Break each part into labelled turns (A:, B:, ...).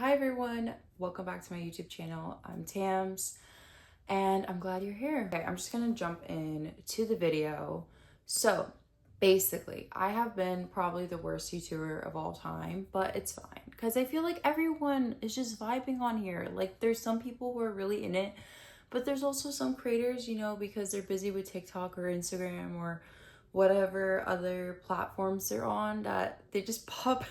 A: Hi everyone, welcome back to my YouTube channel. I'm Tams and I'm glad you're here. Okay, I'm just gonna jump in to the video. So basically, I have been probably the worst YouTuber of all time, but it's fine because I feel like everyone is just vibing on here. Like there's some people who are really in it, but there's also some creators, because they're busy with TikTok or Instagram or whatever other platforms they're on, that they just pop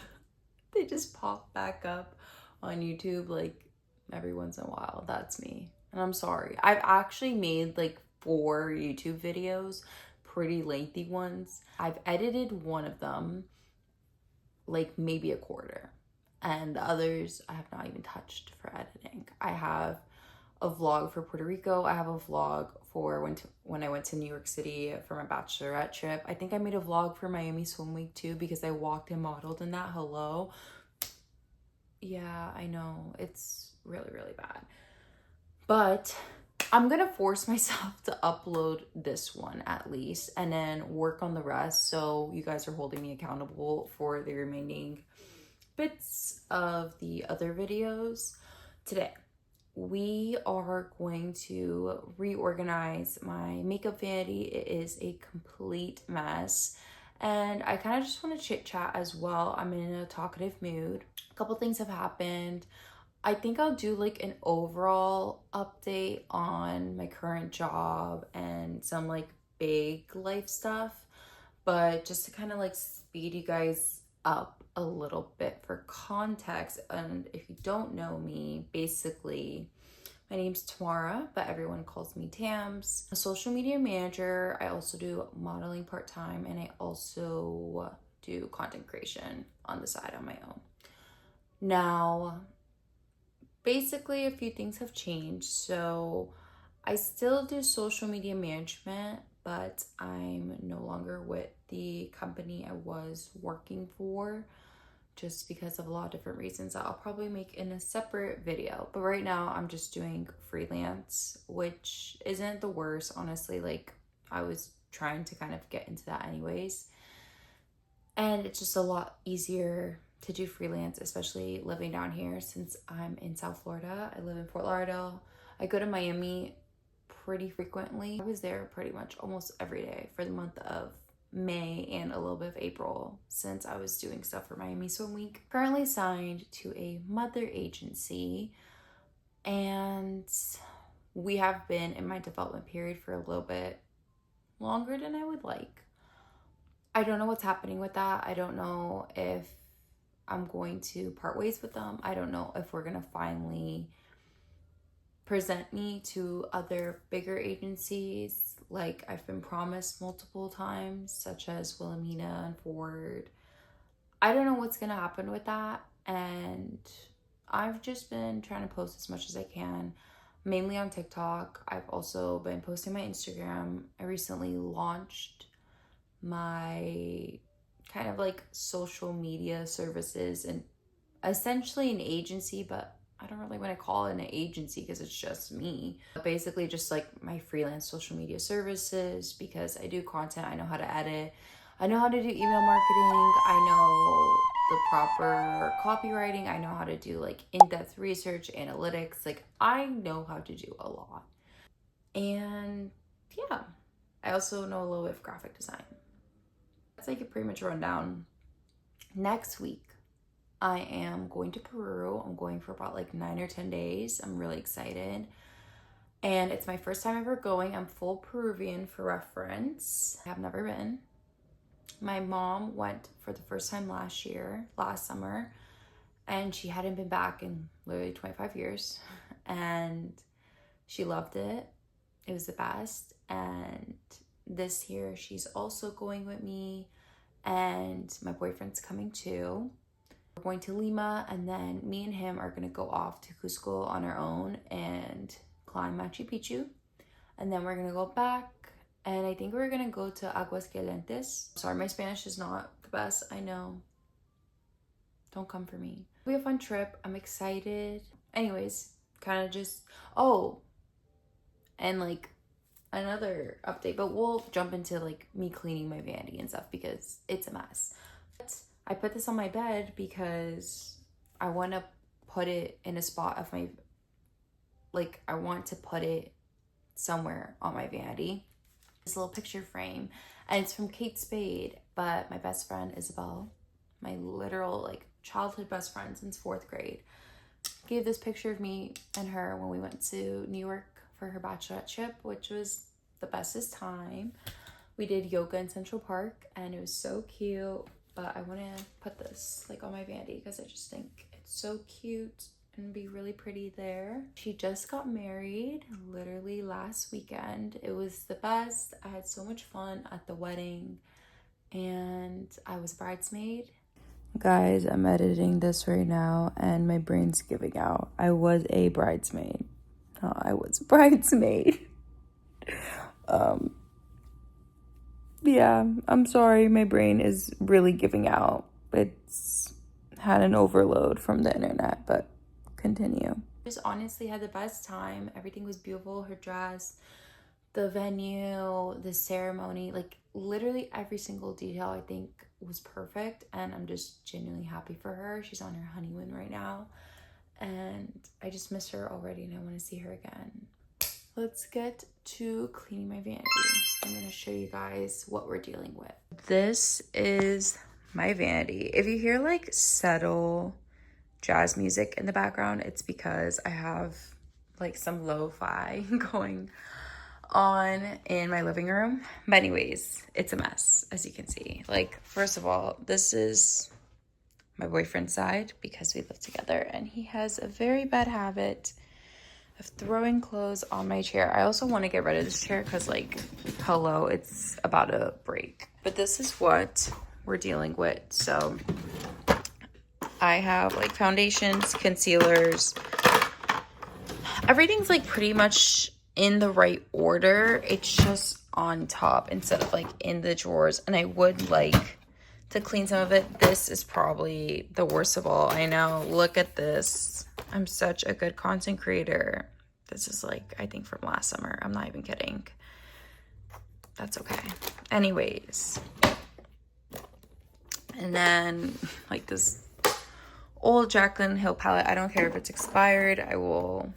A: back up on YouTube like every once in a while. That's me. And I'm sorry. I've actually made like 4 YouTube videos, pretty lengthy ones. I've edited one of them, like maybe a quarter. And the others I have not even touched for editing. I have a vlog for Puerto Rico. I have a vlog for when I went to New York City for my bachelorette trip. I think I made a vlog for Miami Swim Week too because I walked and modeled in that. Hello. Yeah, I know. It's really, really bad. But I'm gonna force myself to upload this one at least and then work on the rest. So you guys are holding me accountable for the remaining bits of the other videos. Today, we are going to reorganize my makeup vanity. It is a complete mess. And I kind of just want to chit chat as well. I'm in a talkative mood. A couple things have happened. I think I'll do like an overall update on my current job and some like big life stuff. But just to kind of like speed you guys up a little bit for context, and if you don't know me, basically my name's Tamara, but everyone calls me Tams. I'm a social media manager. I also do modeling part-time, and I also do content creation on the side on my own. Now, basically a few things have changed. So I still do social media management, but I'm no longer with the company I was working for, just because of a lot of different reasons that I'll probably make in a separate video. But right now I'm just doing freelance, which isn't the worst, honestly. Like I was trying to kind of get into that anyways. And it's just a lot easier to do freelance, especially living down here since I'm in South Florida. I live in Fort Lauderdale. I go to Miami pretty frequently. I was there pretty much almost every day for the month of May and a little bit of April since I was doing stuff for Miami Swim Week. Currently signed to a mother agency, and we have been in my development period for a little bit longer than I would like. I don't know what's happening with that. I don't know if I'm going to part ways with them. I don't know if we're gonna finally present me to other bigger agencies like I've been promised multiple times, such as Wilhelmina and Ford. I don't know what's gonna happen with that, and I've just been trying to post as much as I can, mainly on TikTok. I've also been posting my Instagram. I recently launched my kind of like social media services and essentially an agency, but I don't really want to call it an agency because it's just me. But basically just like my freelance social media services, because I do content, I know how to edit, I know how to do email marketing, I know the proper copywriting, I know how to do like in-depth research, analytics, like I know how to do a lot. And yeah, I also know a little bit of graphic design. That's like a pretty much rundown. Next week, I am going to Peru. I'm going for about like 9 or 10 days. I'm really excited. And it's my first time ever going. I'm full Peruvian for reference. I have never been. My mom went for the first time last summer, and she hadn't been back in literally 25 years. And she loved it. It was the best. And this year she's also going with me, and my boyfriend's coming too. We're going to Lima, and then me and him are going to go off to Cusco on our own and climb Machu Picchu. And then we're going to go back, and I think we're going to go to Aguascalientes. Sorry, my Spanish is not the best, I know. Don't come for me. It'll be a fun trip. I'm excited. Anyways, kind of just, and like another update, but we'll jump into like me cleaning my vanity and stuff because it's a mess. But I put this on my bed because I want to put it in a spot of my, like, I want to put it somewhere on my vanity. This little picture frame, and it's from Kate Spade, but my best friend Isabel, my literal like childhood best friend since 4th grade, gave this picture of me and her when we went to New York for her bachelorette trip, which was the bestest time. We did yoga in Central Park and it was so cute, but I want to put this like on my vanity because I just think it's so cute and be really pretty there. She just got married literally last weekend. It was the best. I had so much fun at the wedding and I was bridesmaid. Guys, I'm editing this right now and my brain's giving out. I was a bridesmaid. I was a bridesmaid. Yeah, I'm sorry, my brain is really giving out. It's had an overload from the internet, but continue. Just honestly had the best time. Everything was beautiful. Her dress, the venue, the ceremony, like literally every single detail I think was perfect, and I'm just genuinely happy for her. She's on her honeymoon right now and I just miss her already and I want to see her again. Let's get to cleaning my vanity. I'm going to show you guys what we're dealing with. This is my vanity. If you hear like subtle jazz music in the background, it's because I have like some lo-fi going on in my living room. But anyways, it's a mess, as you can see. Like, first of all, this is my boyfriend's side because we live together and he has a very bad habit of throwing clothes on my chair. I also want to get rid of this chair because, like, hello, it's about to break. But this is what we're dealing with. So I have like foundations, concealers, everything's like pretty much in the right order. It's just on top instead of like in the drawers, and I would like to clean some of it. This is probably the worst of all. I know, look at this. I'm such a good content creator. This is like, I think from last summer. I'm not even kidding. That's okay. Anyways, and then like this old Jaclyn Hill palette. I don't care if it's expired. I will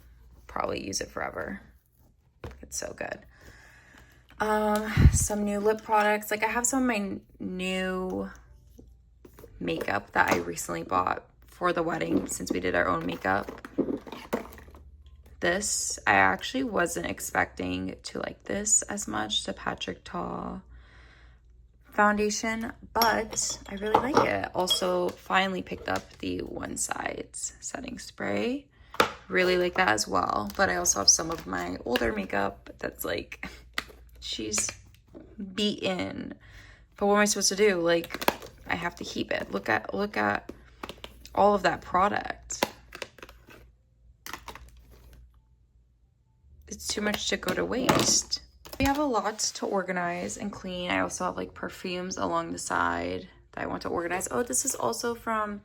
A: probably use it forever. It's so good. Some new lip products. Like I have some of my new makeup that I recently bought for the wedding since we did our own makeup. This, I actually wasn't expecting to like this as much, the Patrick Ta foundation, but I really like it. Also, finally picked up the One Sides setting spray. Really like that as well. But I also have some of my older makeup that's like, she's beaten. But what am I supposed to do? Like, I have to keep it. Look at all of that product. It's too much to go to waste. We have a lot to organize and clean. I also have like perfumes along the side that I want to organize. Oh, this is also from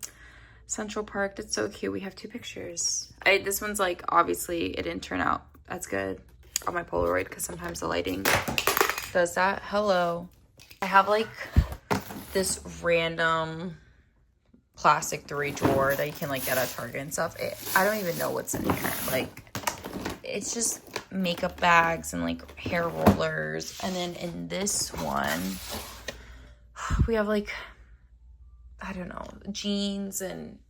A: Central Park. That's so cute. We have 2 pictures. This one's like, obviously it didn't turn out as good on my Polaroid because sometimes the lighting does that. Hello. I have like this random plastic 3 drawer that you can like get at Target and stuff. I don't even know what's in here. Like, it's just makeup bags and like hair rollers. And then in this one, we have like, I don't know, jeans, and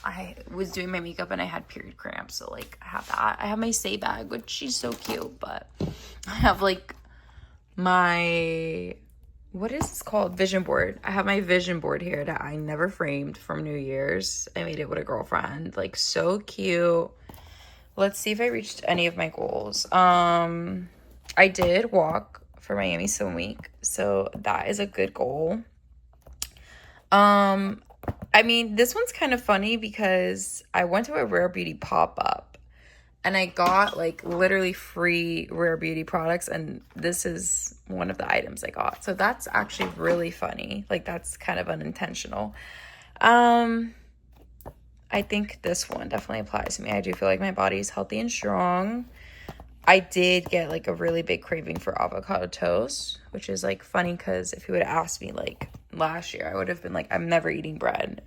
A: I was doing my makeup and I had period cramps. So like I have that. I have my Say bag, which she's so cute, but I have like my, what is this called? Vision board. I have my vision board here that I never framed from New Year's. I made it with a girlfriend. Like, so cute. Let's see if I reached any of my goals. I did walk for Miami Swim Week, so that is a good goal. I mean, this one's kind of funny because I went to a Rare Beauty pop-up and I got like literally free Rare Beauty products, and this is one of the items I got. So that's actually really funny. Like, that's kind of unintentional. I think this one definitely applies to me. I do feel like my body is healthy and strong. I did get like a really big craving for avocado toast, which is like funny because if you would have asked me like last year, I would have been like, I'm never eating bread.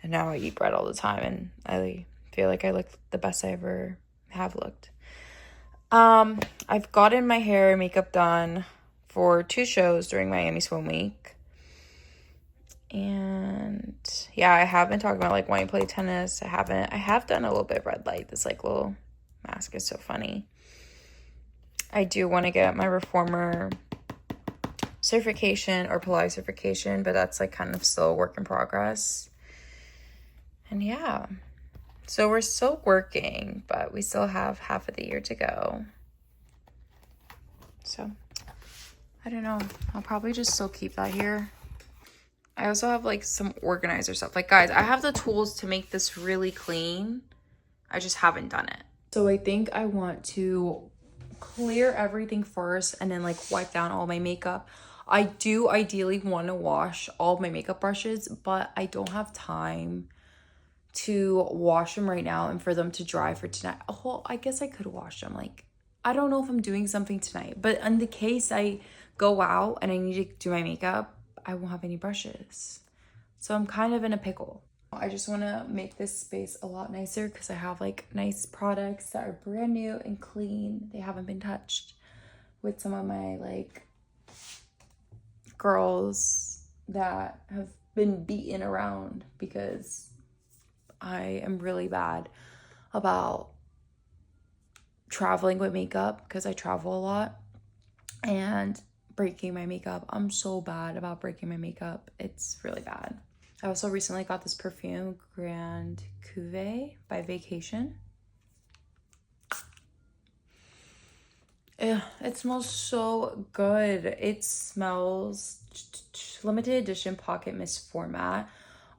A: And now I eat bread all the time and I feel like I look the best I ever have looked. I've gotten my hair and makeup done for 2 shows during Miami Swim Week. And yeah, I have been talking about like wanting to play tennis. I have done a little bit of red light. This like little mask is so funny. I do want to get my reformer certification or Pilates certification, but that's like kind of still a work in progress. And yeah, so we're still working, but we still have half of the year to go. So I don't know, I'll probably just still keep that here. I also have like some organizer stuff. Like guys, I have the tools to make this really clean. I just haven't done it. So I think I want to clear everything first and then like wipe down all my makeup. I do ideally want to wash all of my makeup brushes, but I don't have time to wash them right now and for them to dry for tonight. Oh, I guess I could wash them. Like, I don't know if I'm doing something tonight, but in the case I go out and I need to do my makeup, I won't have any brushes. So I'm kind of in a pickle. I just want to make this space a lot nicer because I have like nice products that are brand new and clean. They haven't been touched with some of my like girls that have been beaten around because I am really bad about traveling with makeup because I travel a lot and breaking my makeup. I'm so bad about breaking my makeup. It's really bad. I also recently got this perfume, Grand Cuvée by Vacation. It smells so good. It smells limited edition pocket mist format.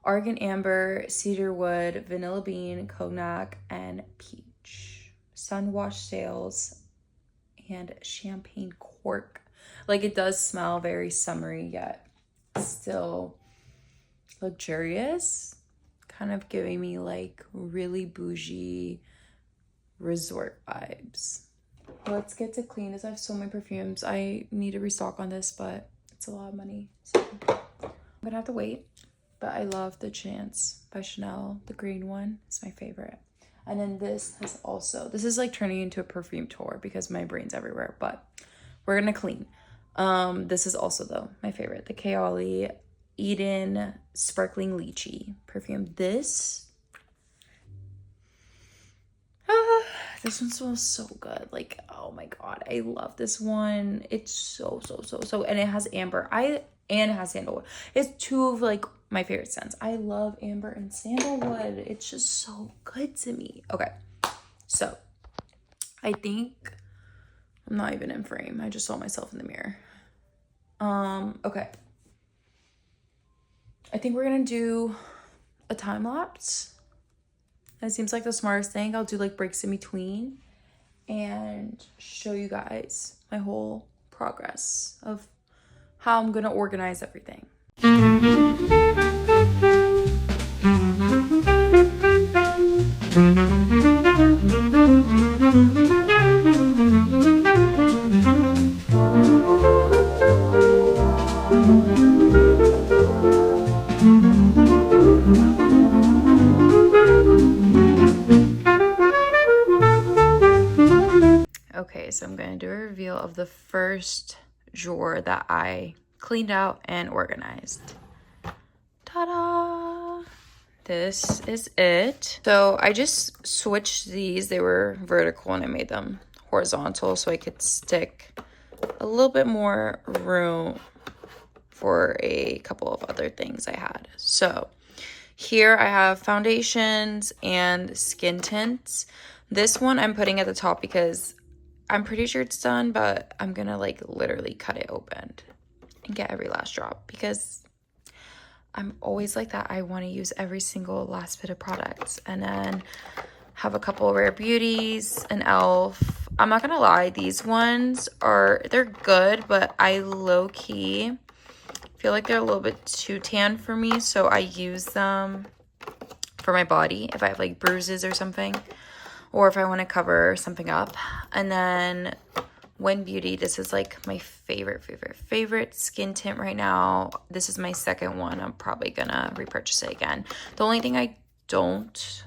A: Argan Amber, Cedar Wood, Vanilla Bean, Cognac, and Peach. Sunwash Sails and Champagne Cork. Like it does smell very summery yet still luxurious, kind of giving me like really bougie resort vibes. Let's get to clean as I have so many perfumes. I need to restock on this, but it's a lot of money, so I'm gonna have to wait. But I love the Chance by Chanel. The green one is my favorite. And then this is like turning into a perfume tour because my brain's everywhere, but we're gonna clean. This is also though my favorite, the Kayali Eden Sparkling Lychee perfume. This one smells so good. Like, oh my god, I love this one. It's so and it has amber. And it has sandalwood. It's 2 of like my favorite scents. I love amber and sandalwood. It's just so good to me. Okay, so I think I'm not even in frame. I just saw myself in the mirror. Okay. I think we're gonna do a time lapse. That seems like the smartest thing. I'll do like breaks in between and show you guys my whole progress of how I'm gonna organize everything. Okay, so I'm gonna do a reveal of the first drawer that I cleaned out and organized. Ta-da! This is it. So I just switched these. They were vertical and I made them horizontal so I could stick a little bit more room for a couple of other things I had. So here I have foundations and skin tints. This one I'm putting at the top because I'm pretty sure it's done, but I'm gonna like literally cut it open and get every last drop because I'm always like that. I want to use every single last bit of products. And then have a couple of Rare Beauties, an e.l.f. I'm not gonna lie, these ones they're good, but I low-key feel like they're a little bit too tan for me, so I use them for my body if I have like bruises or something, or if I want to cover something up. And then Win Beauty, this is like my favorite skin tint right now. This is my second one. I'm probably gonna repurchase it again. The only thing I don't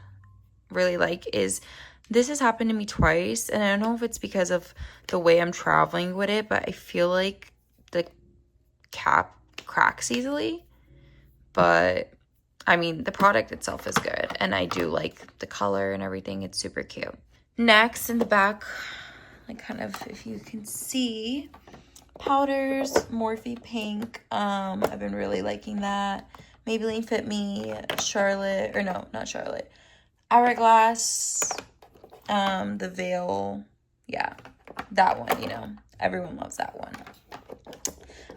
A: really like is, this has happened to me twice, and I don't know if it's because of the way I'm traveling with it, but I feel like the cap cracks easily. But I mean, the product itself is good, and I do like the color and everything. It's super cute. Next, in the back, like kind of, if you can see, powders, Morphe Pink. I've been really liking that. Maybelline Fit Me, Charlotte, or no, not Charlotte, Hourglass, the Veil, yeah, that one, you know, everyone loves that one.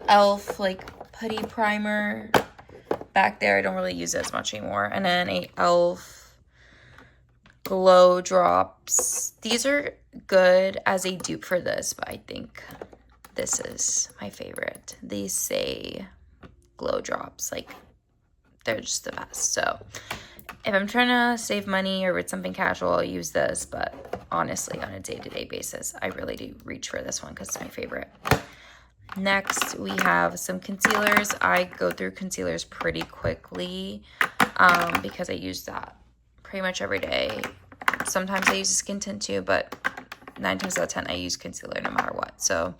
A: Elf, like, putty primer, back there, I don't really use it as much anymore. And then a Elf Glow Drops. These are good as a dupe for this, but I think this is my favorite. These say Glow Drops, like, they're just the best. So if I'm trying to save money or with something casual, I'll use this, but honestly, on a day-to-day basis, I really do reach for this one because it's my favorite. Next, we have some concealers. I go through concealers pretty quickly because I use that pretty much every day. Sometimes I use a skin tint too, but 9 times out of 10, I use concealer no matter what. So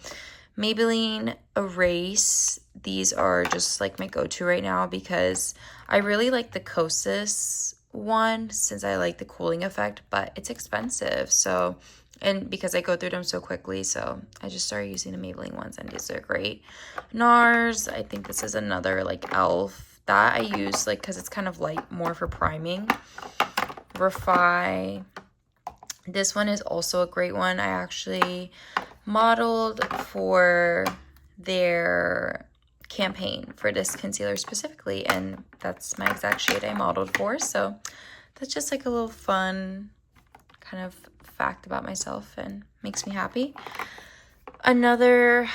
A: Maybelline Erase. These are just like my go-to right now because I really like the Kosas one since I like the cooling effect, but it's expensive. So, and because I go through them so quickly, so I just started using the Maybelline ones, and these are great. NARS, I think this is another like Elf that I use like because it's kind of light, more for priming. Refi. This one is also a great one. I actually modeled for their campaign for this concealer specifically, and that's my exact shade I modeled for. So that's just like a little fun kind of fact about myself and makes me happy. Another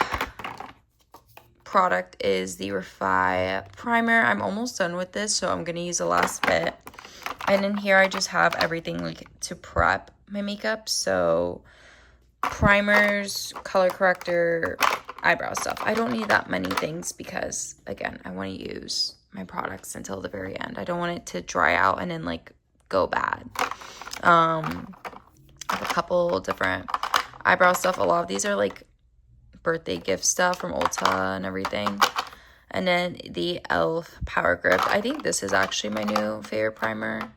A: product is the Refi primer. I'm almost done with this, so I'm gonna use the last bit. And in here I just have everything like to prep my makeup. So primers, color corrector, eyebrow stuff. I don't need that many things because, again, I want to use my products until the very end. I don't want it to dry out and then like go bad. I have a couple different eyebrow stuff. A lot of these are like birthday gift stuff from Ulta and everything. And then the e.l.f. Power Grip. I think this is actually my new favorite primer.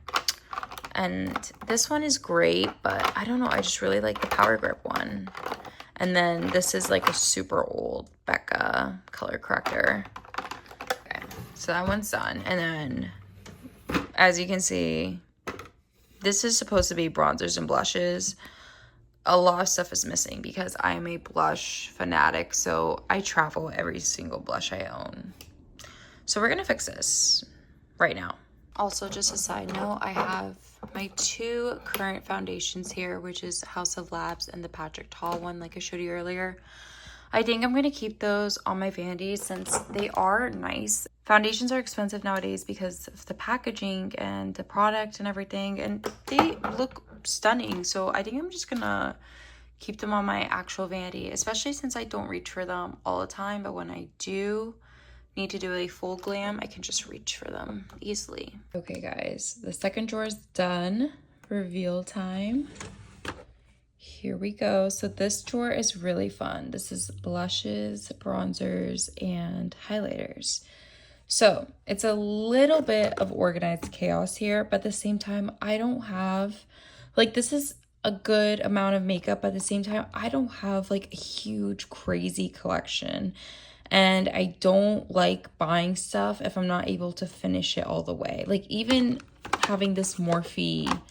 A: And this one is great, but I don't know. I just really like the Power Grip one. And then this is like a super old Becca color corrector. Okay, so that one's done. And then, as you can see, this is supposed to be bronzers and blushes. A lot of stuff is missing because I am a blush fanatic, so I travel every single blush I own. So we're gonna fix this right now. Also, just a side note, I have my 2 current foundations here, which is House of Labs and the Patrick Tall one, like I showed you earlier. I think I'm going to keep those on my Vanity since they are nice. Foundations are expensive nowadays because of the packaging and the product and everything, and they look stunning. So I think I'm just going to keep them on my actual Vanity, especially since I don't reach for them all the time, but when I do need to do a full glam, I can just reach for them easily. Okay guys, the second drawer is done. Reveal time. Here we go. So this drawer is really fun. This is blushes, bronzers, and highlighters. So it's a little bit of organized chaos here, but at the same time, I don't have, like, this is a good amount of makeup, but at the same time, I don't have like a huge crazy collection. And I don't like buying stuff if I'm not able to finish it all the way. Like even having this Morphe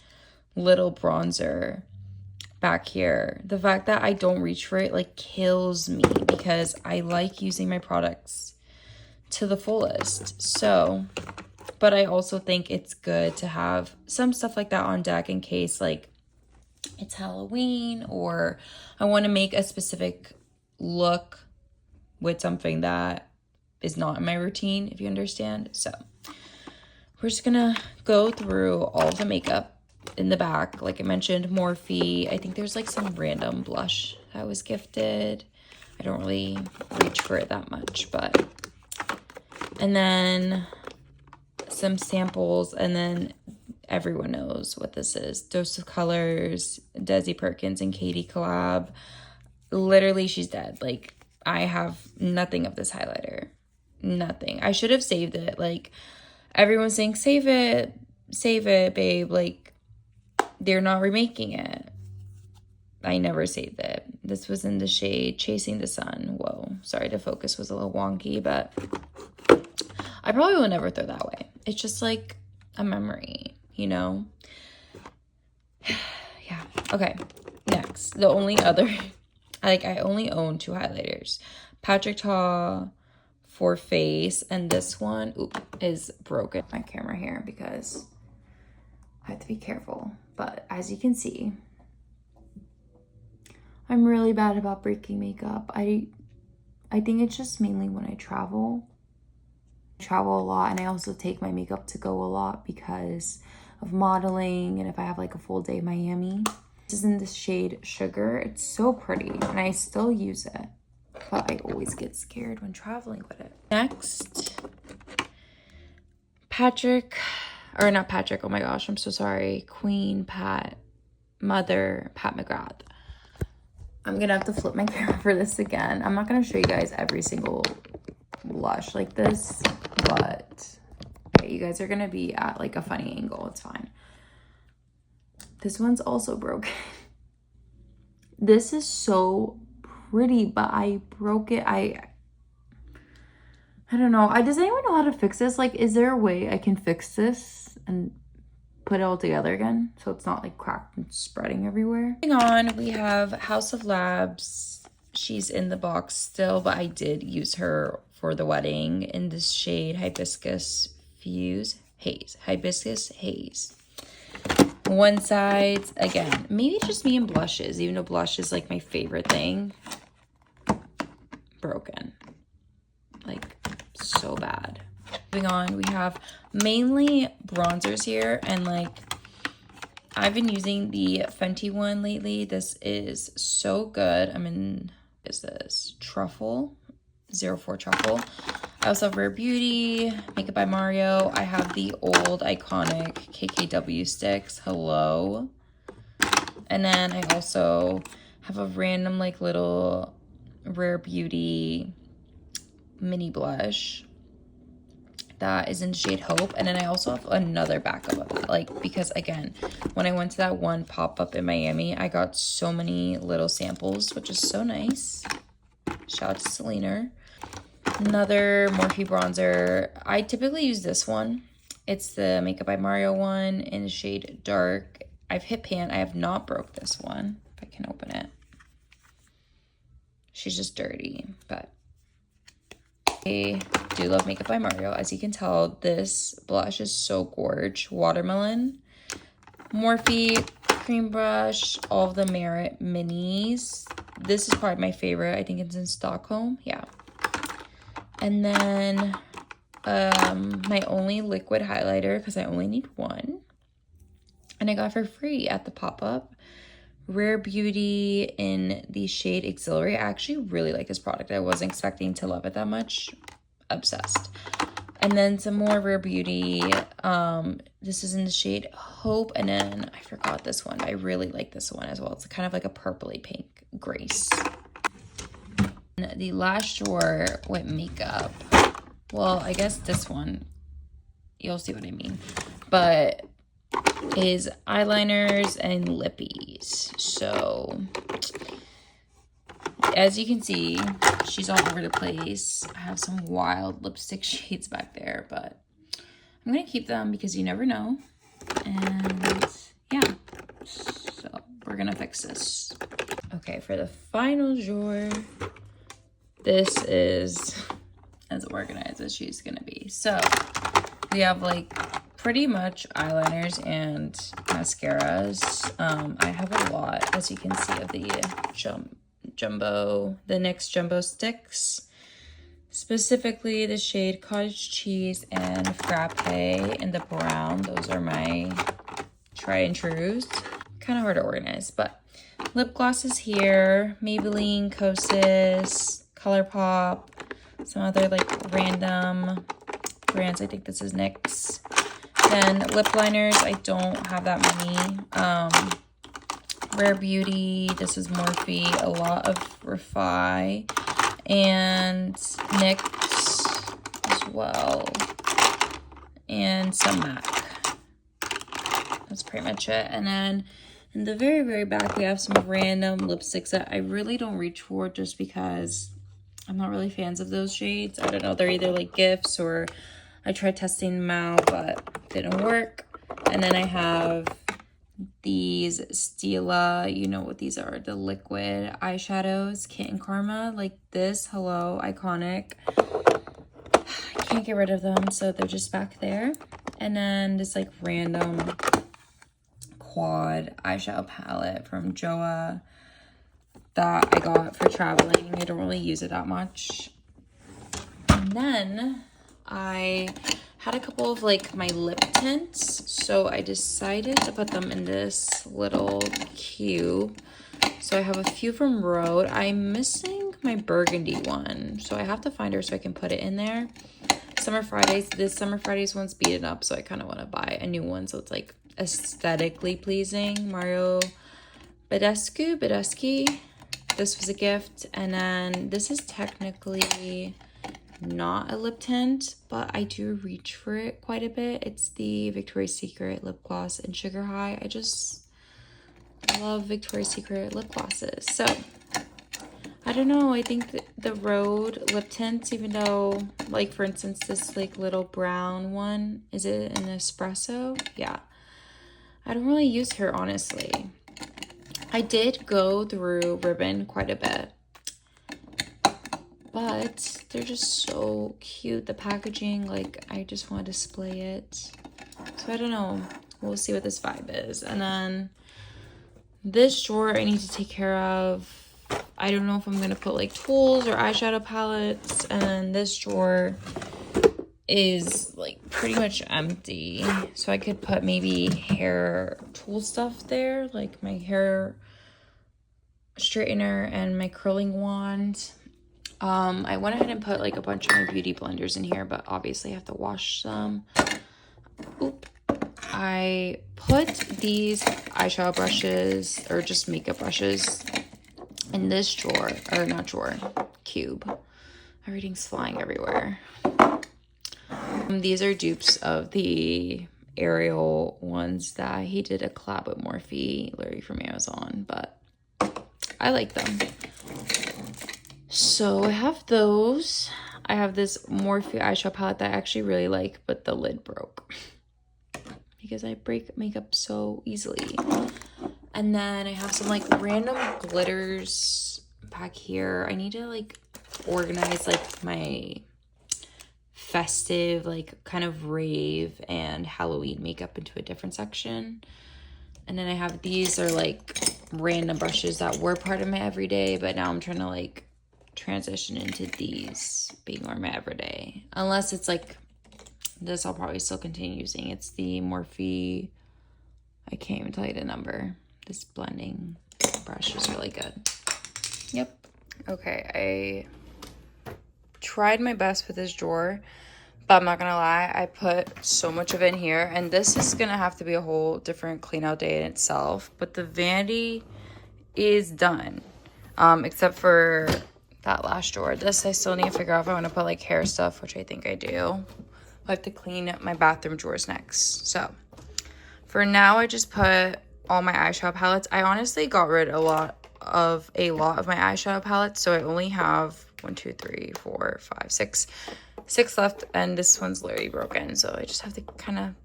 A: little bronzer back here, the fact that I don't reach for it like kills me because I like using my products to the fullest. So, but I also think it's good to have some stuff like that on deck in case like it's Halloween or I want to make a specific look with something that is not in my routine, if you understand. So we're just gonna go through all of the makeup in the back. Like I mentioned, Morphe. I think there's like some random blush that was gifted. I don't really reach for it that much, but. And then some samples, and then everyone knows what this is. Dose of Colors, Desi Perkins and Katie collab. Literally, she's dead. Like, I have nothing of this highlighter. Nothing. I should have saved it. Like, everyone's saying, save it, babe. Like, they're not remaking it. I never saved it. This was in the shade Chasing the Sun. Whoa, sorry, the focus was a little wonky, but I probably will never throw that away. It's just like a memory, you know? Yeah. Okay, next. The only other, like, I only own 2 highlighters. Patrick Ta for Face, and this one is broken. My camera here because I have to be careful. But as you can see, I'm really bad about breaking makeup. I think it's just mainly when I travel. I travel a lot, and I also take my makeup to go a lot because of modeling and if I have like a full day in Miami. This is in the shade Sugar. It's so pretty and I still use it, but I always get scared when traveling with it. Next, not Patrick, oh my gosh, I'm so sorry. Mother Pat McGrath. I'm gonna have to flip my camera for this again. I'm not gonna show you guys every single blush like this, but okay, you guys are gonna be at like a funny angle. It's fine. This one's also broken. This is so pretty, but I broke it. I don't know. Does anyone know how to fix this? Like, is there a way I can fix this and put it all together again so it's not like cracked and spreading everywhere? Moving on, we have House of Labs. She's in the box still, but I did use her for the wedding in this shade Hibiscus Haze. One side, again, maybe it's just me and blushes, even though blush is like my favorite thing. Broken. Like, so bad. Moving on, we have mainly bronzers here, and like I've been using the Fenty one lately. This is so good. Is this Truffle 04 Truffle. I also have Rare Beauty, Makeup by Mario. I have the old iconic KKW sticks. Hello. And then I also have a random like little Rare Beauty mini blush that is in shade Hope. And then I also have another backup of that, like, because again, when I went to that one pop-up in Miami, I got so many little samples, which is so nice. Shout out to Selena. Another Morphe bronzer. I typically use this one. It's the Makeup by Mario one in the shade Dark. I've hit pan. I have not broke this one. If I can open it. She's just dirty, but I do love Makeup by Mario. As you can tell, this blush is so gorge. Watermelon, Morphe cream brush, all of the Merit minis. This is probably my favorite. I think it's in Stockholm. Yeah. And then my only liquid highlighter, because I only need one, and I got for free at the pop-up, Rare Beauty in the shade Exhilarate. I actually really like this product. I wasn't expecting to love it that much. Obsessed. And then some more Rare Beauty. This is in the shade Hope, and then I forgot this one, but I really like this one as well. It's kind of like a purpley pink, Grace. And the last drawer with makeup, well, I guess this one, you'll see what I mean, but is eyeliners and lippies. So as you can see, she's all over the place. I have some wild lipstick shades back there, but I'm gonna keep them because you never know. And yeah, so we're gonna fix this. Okay, for the final drawer, this is as organized as she's gonna be. So we have like pretty much eyeliners and mascaras. I have a lot, as you can see, of the the NYX Jumbo sticks, specifically the shade Cottage Cheese and Frappe in the brown. Those are my try and trues. Kind of hard to organize, but lip glosses here, Maybelline, Kosas, ColourPop, some other like random brands. I think this is NYX. Then lip liners, I don't have that many. Rare Beauty, this is Morphe, a lot of Refi, and NYX as well, and some MAC. That's pretty much it. And then in the very, very back, we have some random lipsticks that I really don't reach for just because I'm not really fans of those shades. I don't know, they're either like gifts or I tried testing them out, but didn't work. And then I have these Stila, you know what these are, the liquid eyeshadows, Kit and Karma, like this. Hello, iconic. I can't get rid of them, so they're just back there. And then this like random quad eyeshadow palette from Joa that I got for traveling. I don't really use it that much. And then I had a couple of like my lip tints, so I decided to put them in this little cube. So I have a few from Rhode. I'm missing my burgundy one, so I have to find her so I can put it in there. Summer Fridays, this Summer Fridays one's beaten up, so I kind of want to buy a new one so it's like aesthetically pleasing. Mario Badescu. This was a gift. And then this is technically not a lip tint, but I do reach for it quite a bit. It's the Victoria's Secret lip gloss in Sugar High. I just love Victoria's Secret lip glosses. So I don't know, I think the Rhode lip tints, even though, like for instance, this like little brown one, is it an espresso? Yeah, I don't really use her, honestly. I did go through Ribbon quite a bit, but they're just so cute. The packaging, like, I just want to display it. So I don't know. We'll see what this vibe is. And then this drawer I need to take care of. I don't know if I'm going to put like tools or eyeshadow palettes. And this drawer is like pretty much empty. So I could put maybe hair tool stuff there, like my hair straightener and my curling wand. I went ahead and put like a bunch of my beauty blenders in here, but obviously I have to wash them. Oop. I put these eyeshadow brushes, or just makeup brushes, in this drawer, or not drawer, cube. Everything's flying everywhere. These are dupes of the Ariel ones that he did a collab with Morphe, Larry from Amazon, but I like them. So I have those. I have this Morphe eyeshadow palette that I actually really like, but the lid broke because I break makeup so easily. And then I have some like random glitters back here. I need to like organize like my festive, like kind of rave and Halloween makeup into a different section. And then I have these are like random brushes that were part of my everyday, but now I'm trying to like transition into these being more my everyday. Unless it's like this, I'll probably still continue using. It's the Morphe, I can't even tell you the number. This blending brush is really good. Yep. Okay, I tried my best with this drawer, but I'm not gonna lie, I put so much of it in here, and this is gonna have to be a whole different clean out day in itself. But the vanity is done, except for that last drawer. This I still need to figure out if I want to put like hair stuff, which I think I do. I have to clean my bathroom drawers next. So for now, I just put all my eyeshadow palettes. I honestly got rid of a lot of my eyeshadow palettes, so I only have 6 left, and this one's literally broken, so I just have to kind of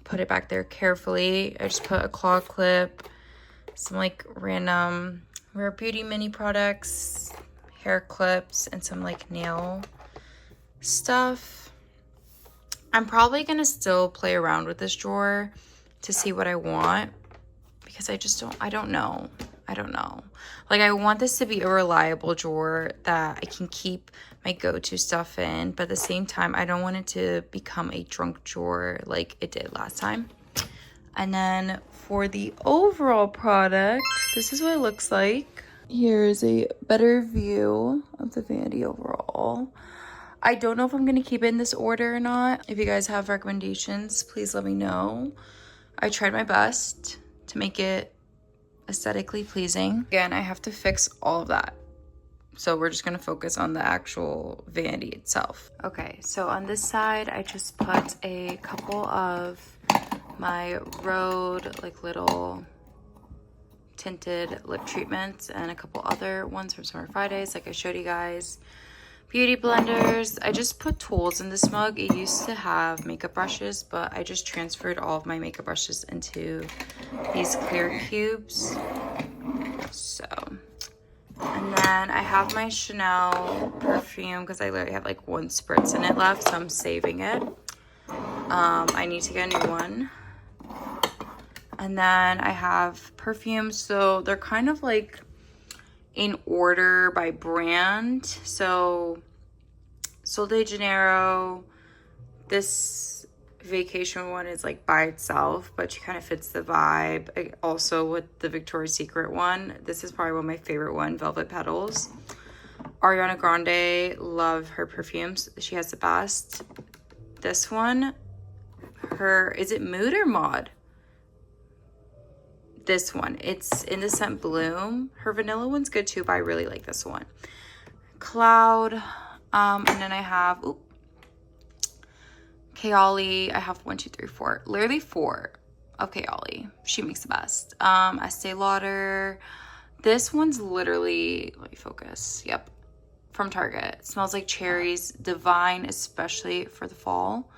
A: put it back there carefully. I just put a claw clip, some like random Rare Beauty mini products, hair clips, and some like nail stuff. I'm probably gonna still play around with this drawer to see what I want, because I don't know. Like, I want this to be a reliable drawer that I can keep my go-to stuff in, but at the same time, I don't want it to become a trunk drawer like it did last time. And then for the overall product, this is what it looks like. Here is a better view of the vanity overall. I don't know if I'm gonna keep it in this order or not. If you guys have recommendations, please let me know. I tried my best to make it aesthetically pleasing. Again, I have to fix all of that. So we're just gonna focus on the actual vanity itself. Okay, so on this side, I just put a couple of my Rhode, like little tinted lip treatments and a couple other ones from Summer Fridays, like I showed you guys. Beauty blenders. I just put tools in this mug. It used to have makeup brushes, but I just transferred all of my makeup brushes into these clear cubes. So, and then I have my Chanel perfume because I literally have like 1 spritz in it left, so I'm saving it. I need to get a new one. And then I have perfumes, so they're kind of like in order by brand. So Sol de Janeiro, this vacation one is like by itself, but she kind of fits the vibe. Also with the Victoria's Secret one, this is probably one of my favorite one, Velvet Petals. Ariana Grande, love her perfumes. She has the best. This one, is it Mood or Maud? This one, it's in the scent Bloom. Her vanilla one's good too, but I really like this one. Cloud, and then I have Kayali. I have 1, 2, 3, 4, literally 4 of Kayali. She makes the best. Estee Lauder. This one's literally, let me focus. Yep, from Target. It smells like cherries, divine, especially for the fall.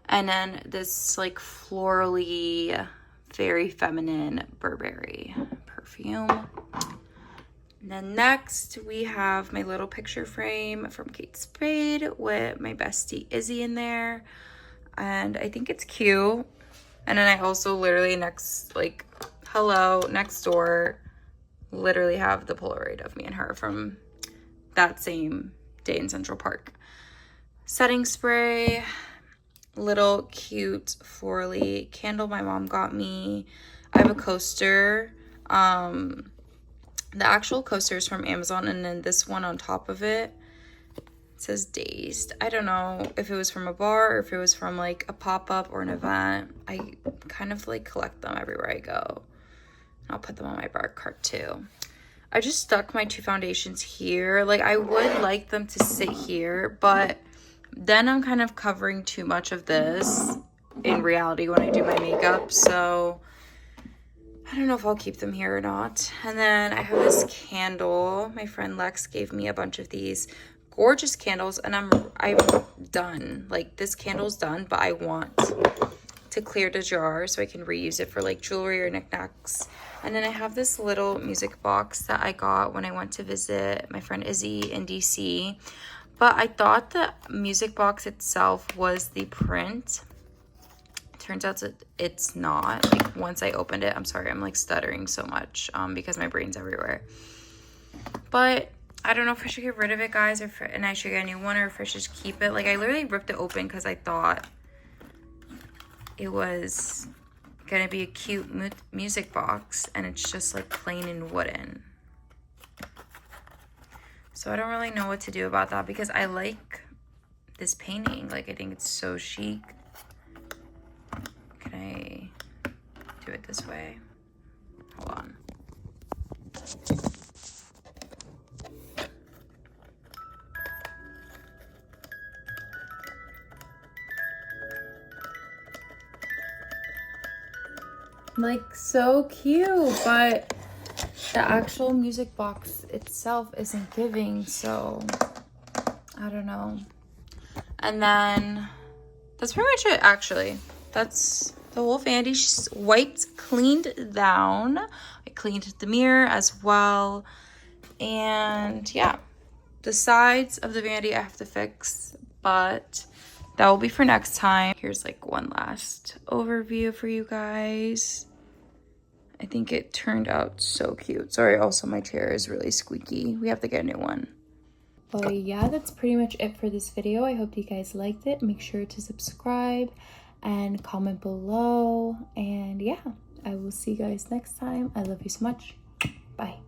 A: And then this like florally, very feminine Burberry perfume. And then next we have my little picture frame from Kate Spade with my bestie Izzy in there, and I think it's cute. And then I also literally next door literally have the Polaroid of me and her from that same day in Central Park. Setting spray, little cute florally candle my mom got me. I have a coaster. The actual coaster is from Amazon, and then this one on top of it, it says Dazed. I don't know if it was from a bar or if it was from like a pop-up or an event. I kind of like collect them everywhere I go. I'll put them on my bar cart too. I just stuck my 2 foundations here. Like I would like them to sit here, but then I'm kind of covering too much of this in reality when I do my makeup, so I don't know if I'll keep them here or not. And then I have this candle. My friend Lex gave me a bunch of these gorgeous candles, and I'm done. Like this candle's done, but I want to clear the jar so I can reuse it for like jewelry or knickknacks. And then I have this little music box that I got when I went to visit my friend Izzy in DC. But I thought the music box itself was the print. Turns out that it's not. Like once I opened it, I'm sorry, I'm like stuttering so much because my brain's everywhere. But I don't know if I should get rid of it, guys, and I should get a new one, or if I should just keep it. Like I literally ripped it open because I thought it was gonna be a cute music box, and it's just like plain and wooden. So I don't really know what to do about that because I like this painting. Like I think it's so chic. Can I do it this way? Hold on. Like so cute, but the actual music box itself isn't giving, so I don't know. And then that's pretty much it, actually. That's the whole vanity. She's wiped, cleaned down. I cleaned the mirror as well. And yeah, the sides of the vanity I have to fix, but that will be for next time. Here's like one last overview for you guys. I think it turned out so cute. Sorry, also my chair is really squeaky. We have to get a new one. Well, yeah, that's pretty much it for this video. I hope you guys liked it. Make sure to subscribe and comment below. And yeah, I will see you guys next time. I love you so much. Bye.